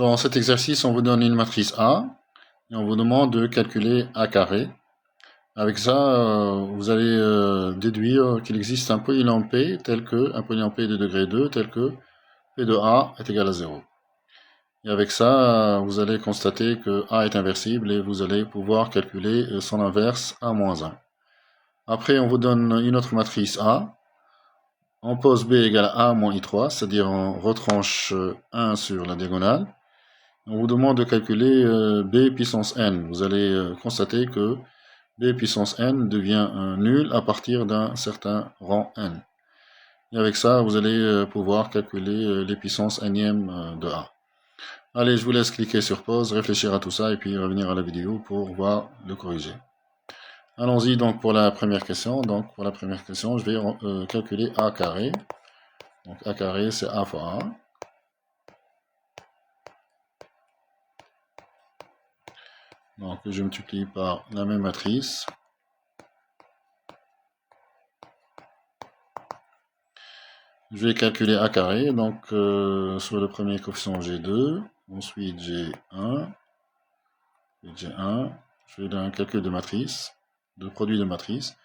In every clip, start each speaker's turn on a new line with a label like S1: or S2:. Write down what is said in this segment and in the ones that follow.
S1: Dans cet exercice, on vous donne une matrice A et on vous demande de calculer A carré. Avec ça, vous allez déduire qu'il existe un polynôme P un polynôme P de degré 2 tel que P de A est égal à 0. Et avec ça, vous allez constater que A est inversible et vous allez pouvoir calculer son inverse A-1. Après, on vous donne une autre matrice A. On pose B égale à A moins I3, c'est-à-dire on retranche 1 sur la diagonale. On vous demande de calculer B puissance n. Vous allez constater que B puissance n devient nul à partir d'un certain rang n. Et avec ça, vous allez pouvoir calculer les puissances nème de A. Allez, je vous laisse cliquer sur pause, réfléchir à tout ça et puis revenir à la vidéo pour voir le corriger. Allons-y donc pour la première question. Donc pour la première question, je vais calculer A carré. Donc A carré, c'est A fois A. Donc je multiplie par la même matrice. Je vais calculer A carré. Donc sur le premier coefficient, j'ai 2. Ensuite, j'ai 1. J'ai 1. Je fais un calcul de matrice, de produit de matrice.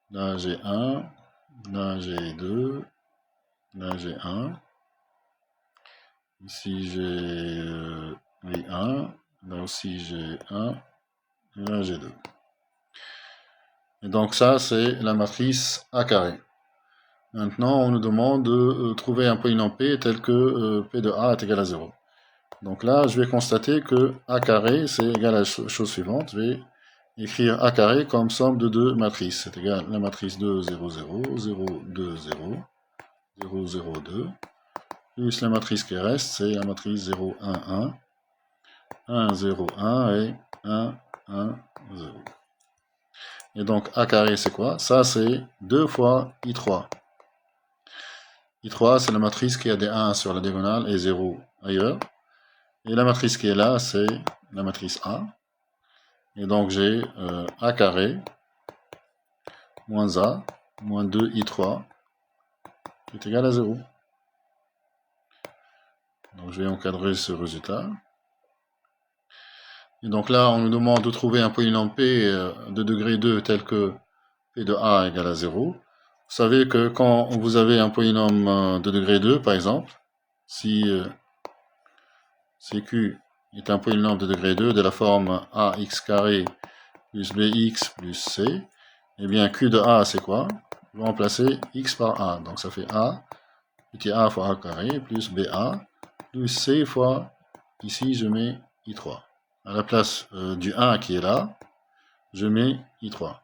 S1: Là, j'ai 1. Là, j'ai 2. Là, j'ai 1. Ici, j'ai 1. Là aussi, j'ai 1. Et là, j'ai 2. Et donc, ça, c'est la matrice A carré. Maintenant, on nous demande de trouver un polynôme P tel que P de A est égal à 0. Donc là, je vais constater que A carré, c'est égal à la chose suivante. Je vais écrire A carré comme somme de deux matrices. C'est égal à la matrice 2, 0, 0, 0, 2, 0, 0, 0, 2. Plus la matrice qui reste, c'est la matrice 0, 1, 1, 1, 0, 1 et 1, 1, 0. Et donc A carré, c'est quoi? Ça, c'est 2 fois I3. I3, c'est la matrice qui a des 1 sur la diagonale et 0 ailleurs. Et la matrice qui est là, c'est la matrice A. Et donc j'ai A carré moins A moins 2I3 qui est égal à 0. Donc je vais encadrer ce résultat. Et donc là, on nous demande de trouver un polynôme P de degré 2 tel que P de A égale à 0. Vous savez que quand vous avez un polynôme de degré 2, par exemple, si Q est un polynôme de degré 2 de la forme ax carré plus bx plus c, eh bien Q de A c'est quoi? Je vais remplacer x par A, donc ça fait A, petit a fois A carré, plus BA, plus C fois, ici je mets I3. À la place du 1 qui est là, je mets I3.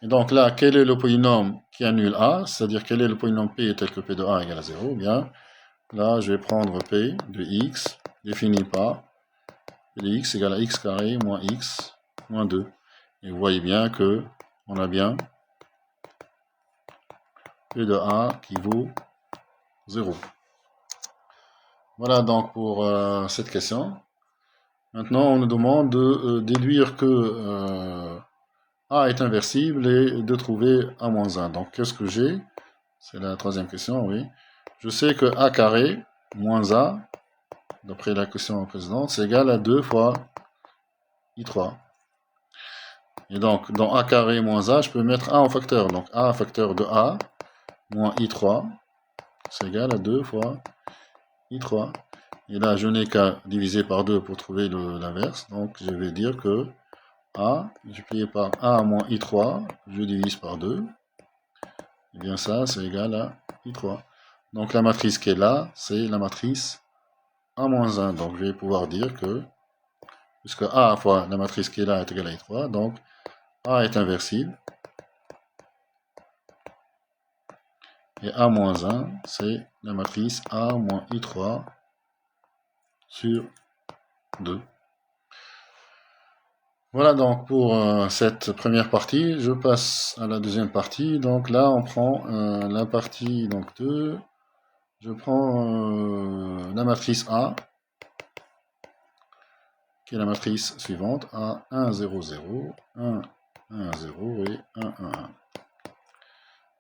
S1: Et donc là, quel est le polynôme qui annule A? C'est-à-dire quel est le polynôme P tel que P de A égale à 0? Eh bien, là je vais prendre P de x, défini par P de x égale à x carré moins x moins 2. Et vous voyez bien que on a bien P de A qui vaut 0. Voilà donc pour cette question. Maintenant, on nous demande de déduire que A est inversible et de trouver A-1. Donc, qu'est-ce que j'ai? C'est la troisième question, oui. Je sais que A carré moins A, d'après la question précédente, c'est égal à 2 fois I3. Et donc, dans A carré moins A, je peux mettre A en facteur. Donc, A facteur de A moins I3, c'est égal à 2 fois I3. Et là, je n'ai qu'à diviser par 2 pour trouver l'inverse. Donc, je vais dire que A, multiplié par A moins I3, je divise par 2. Et bien ça, c'est égal à I3. Donc, la matrice qui est là, c'est la matrice A-1. Donc, je vais pouvoir dire que, puisque A fois la matrice qui est là est égale à I3, donc A est inversible. Et A-1, c'est la matrice A moins I3 sur 2. Voilà donc pour cette première partie. Je passe à la deuxième partie. Donc là, on prend la partie donc 2. Je prends la matrice A, qui est la matrice suivante, A 1, 0, 0, 1, 1, 0 et 1, 1, 1.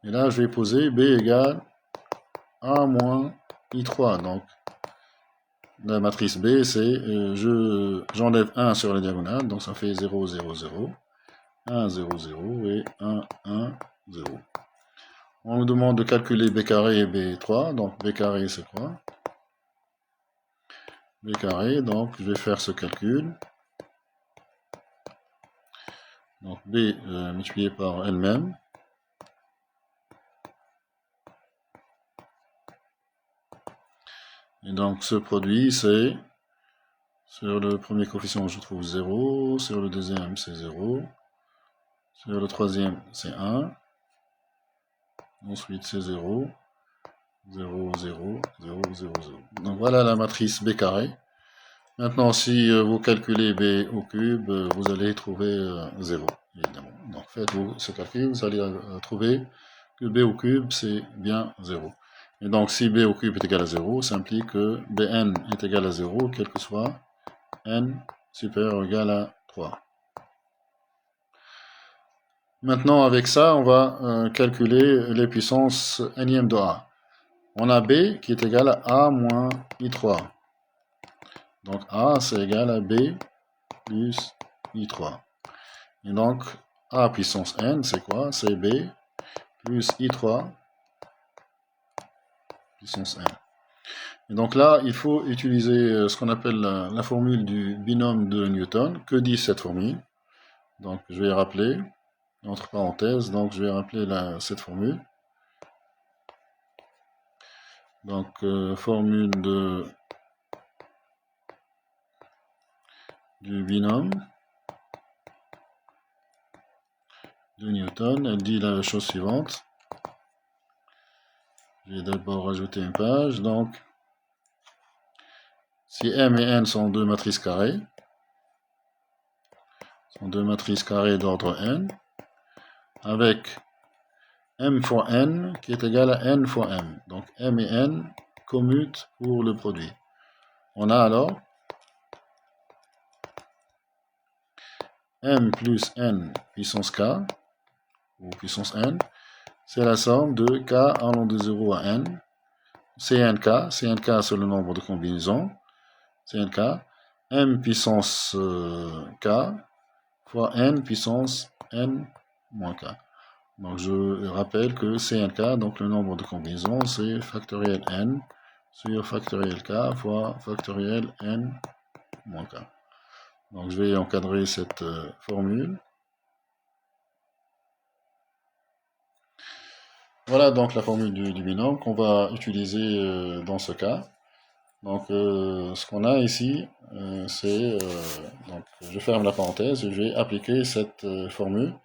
S1: Et là, je vais poser B égale A moins I3. Donc, la matrice B, c'est j'enlève 1 sur la diagonale, donc ça fait 0, 0, 0, 1, 0, 0 et 1, 1, 0. On nous demande de calculer B carré et B3, donc B carré c'est quoi? B carré, donc je vais faire ce calcul. Donc B multiplié par elle-même. Et donc ce produit c'est, sur le premier coefficient je trouve 0, sur le deuxième c'est 0, sur le troisième c'est 1, ensuite c'est 0, 0, 0, 0, 0, 0. Donc voilà la matrice B carré. Maintenant si vous calculez B au cube, vous allez trouver 0, évidemment. Donc faites-vous ce calcul, vous allez trouver que B au cube c'est bien 0. Et donc si B au cube est égal à 0, ça implique que Bn est égal à 0, quel que soit n supérieur ou égal à 3. Maintenant, avec ça, on va calculer les puissances nième de A. On a B qui est égal à A moins I3. Donc A, c'est égal à B plus I3. Et donc, A puissance n, c'est quoi? C'est B plus I3 puissance n. Et donc là, il faut utiliser ce qu'on appelle la formule du binôme de Newton. Que dit cette formule? Donc, je vais rappeler, entre parenthèses, donc je vais rappeler cette formule. Donc, formule du binôme de Newton, elle dit la chose suivante. Je vais d'abord rajouter une page. Donc, si M et N sont deux matrices carrées, d'ordre n, avec M fois N qui est égal à N fois M. Donc, M et N commutent pour le produit. On a alors M plus N puissance K, ou puissance N, c'est la somme de K allant de 0 à N, CNK c'est le nombre de combinaisons, CNK, M puissance K fois N puissance N moins K. Donc je rappelle que CNK, donc le nombre de combinaisons, c'est factoriel N sur factoriel K fois factoriel N moins K. Donc je vais encadrer cette formule. Voilà donc la formule du binôme qu'on va utiliser dans ce cas. Donc ce qu'on a ici, c'est, donc je ferme la parenthèse et je vais appliquer cette formule.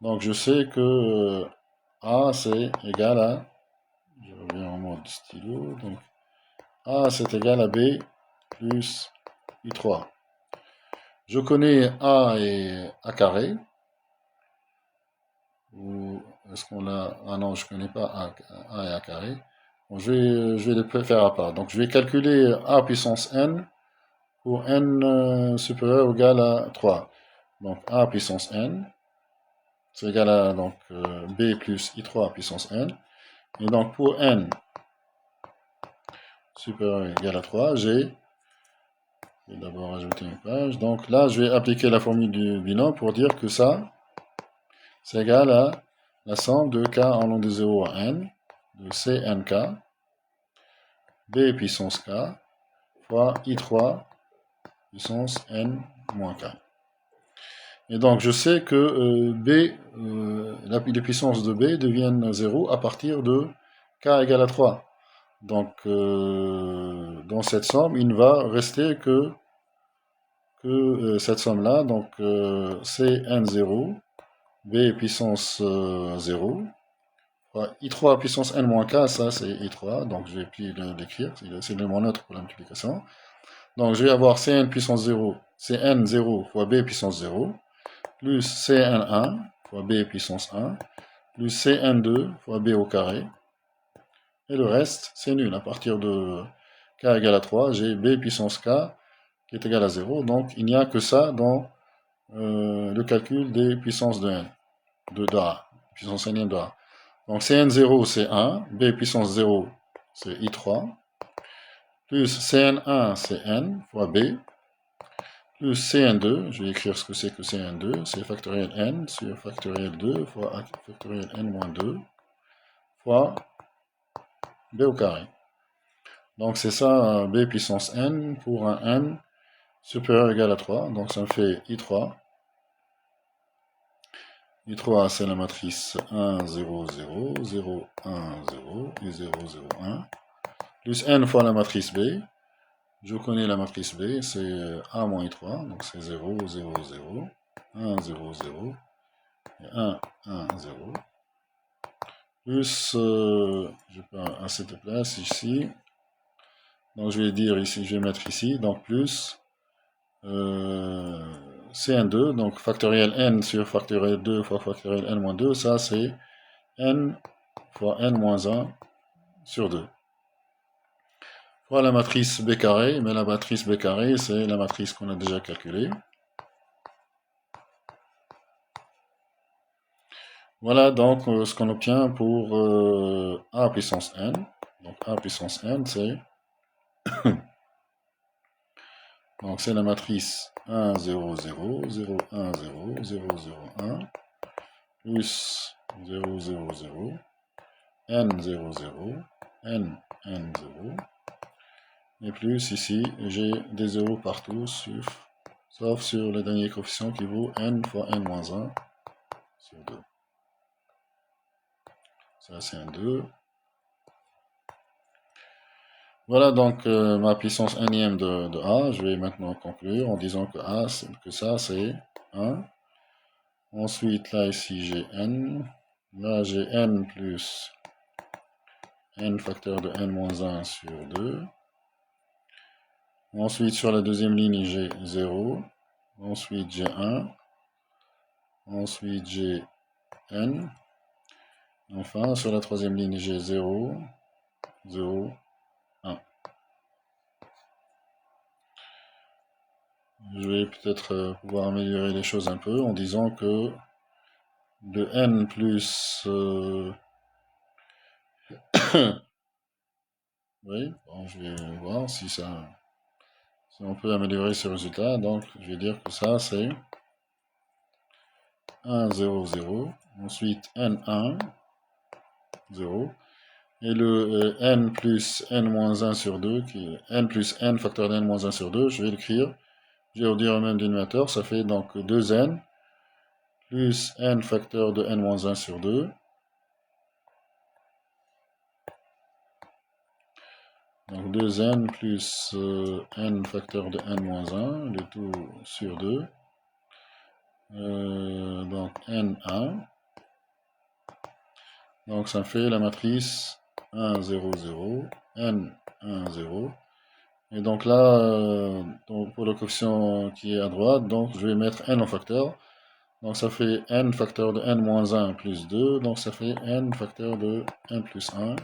S1: Donc je sais que A c'est égal à, je reviens en mode stylo, donc A c'est égal à B plus I3. Je connais A et A carré. Ou est-ce qu'on a... Ah non, je ne connais pas A et A carré. Bon, je vais les faire à part. Donc je vais calculer A puissance N pour N supérieur ou égal à 3. Donc A puissance N, c'est égal à donc, B plus I3 puissance N. Et donc pour N supérieur ou égal à 3, je vais d'abord ajouter une page. Donc là, je vais appliquer la formule du binôme pour dire que ça, c'est égal à la somme de K allant de 0 à N, de CNK, B puissance K, fois I3 puissance N moins K. Et donc je sais que les puissances de B deviennent 0 à partir de K égale à 3. Donc dans cette somme, il ne va rester que cette somme-là, donc CN0, B puissance 0, I3 puissance N-K, ça c'est I3, donc je vais plus l'écrire, c'est l'élément neutre pour la multiplication. Donc je vais avoir Cn puissance 0, Cn0 fois B puissance 0, plus Cn1 fois B puissance 1, plus Cn2 fois B au carré. Et le reste, c'est nul. À partir de K égale à 3, j'ai B puissance K qui est égal à 0. Donc il n'y a que ça dans le calcul des puissances de N, de A, puissance N de A. Donc Cn0 c'est 1, B puissance 0 c'est I3, plus Cn1, c'est n fois b, plus Cn2, je vais écrire ce que c'est que Cn2, c'est factoriel n sur factoriel 2 fois factoriel n moins 2 fois b au carré. Donc c'est ça, b puissance n pour un n supérieur ou égal à 3. Donc ça me fait I3. I3, c'est la matrice 1, 0, 0, 0, 1, 0 et 0, 0, 1. Plus n fois la matrice b. Je connais la matrice B, c'est A moins I3, donc c'est 0, 0, 0, 1, 0, 0, et 1, 1, 0. Plus, je peux à cette place ici, donc je vais dire ici, je vais mettre ici, donc plus Cn2, donc factoriel n sur factoriel 2 fois factoriel n moins 2, ça c'est n fois n moins 1 sur 2. Fois la matrice B carré, mais la matrice B carré, c'est la matrice qu'on a déjà calculée. Voilà donc ce qu'on obtient pour A puissance n. Donc A puissance n, c'est donc c'est la matrice 1, 0, 0, 0, 1, 0, 0, 0, 1, plus 0, 0, 0, n, 0, 0, n, n, 0, et plus ici, j'ai des zéros partout, sauf sur le dernier coefficient qui vaut n fois n moins 1 sur 2. Ça c'est un 2. Voilà donc ma puissance énième de A. Je vais maintenant conclure en disant que A, que ça c'est 1. Ensuite là ici j'ai n. Là j'ai n plus n facteur de n moins 1 sur 2. Ensuite sur la deuxième ligne j'ai 0. Ensuite j'ai 1. Ensuite j'ai n. Enfin sur la troisième ligne j'ai 0, 0, 1. Je vais peut-être pouvoir améliorer les choses un peu en disant que de n plus... oui, bon, je vais voir si on peut améliorer ce résultat. Donc, je vais dire que ça, c'est 1, 0, 0. Ensuite, n1, 0. Et le n plus n moins 1 sur 2, qui est n plus n facteur de n moins 1 sur 2, je vais l'écrire. Je vais redire au même dénominateur. Ça fait donc 2n plus n facteur de n moins 1 sur 2. Donc 2n plus n facteur de n moins 1, le tout sur 2. Donc n1. Donc ça fait la matrice 1, 0, 0, n, 1, 0. Et donc là, pour le coefficient qui est à droite, donc je vais mettre n en facteur. Donc ça fait n facteur de n moins 1 plus 2. Donc ça fait n facteur de n plus 1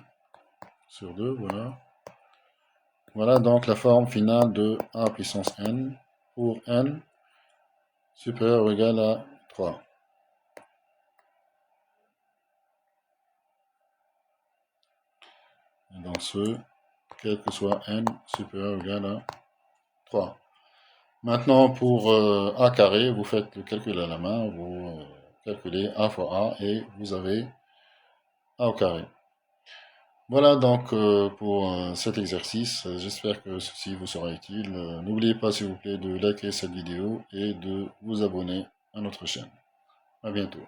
S1: sur 2, voilà. Voilà donc la forme finale de A puissance n pour n supérieur ou égal à 3. Et donc ce, quel que soit n supérieur ou égal à 3. Maintenant pour A carré, vous faites le calcul à la main, vous calculez A fois A et vous avez A au carré. Voilà donc pour cet exercice. J'espère que ceci vous sera utile. N'oubliez pas s'il vous plaît de liker cette vidéo et de vous abonner à notre chaîne. À bientôt.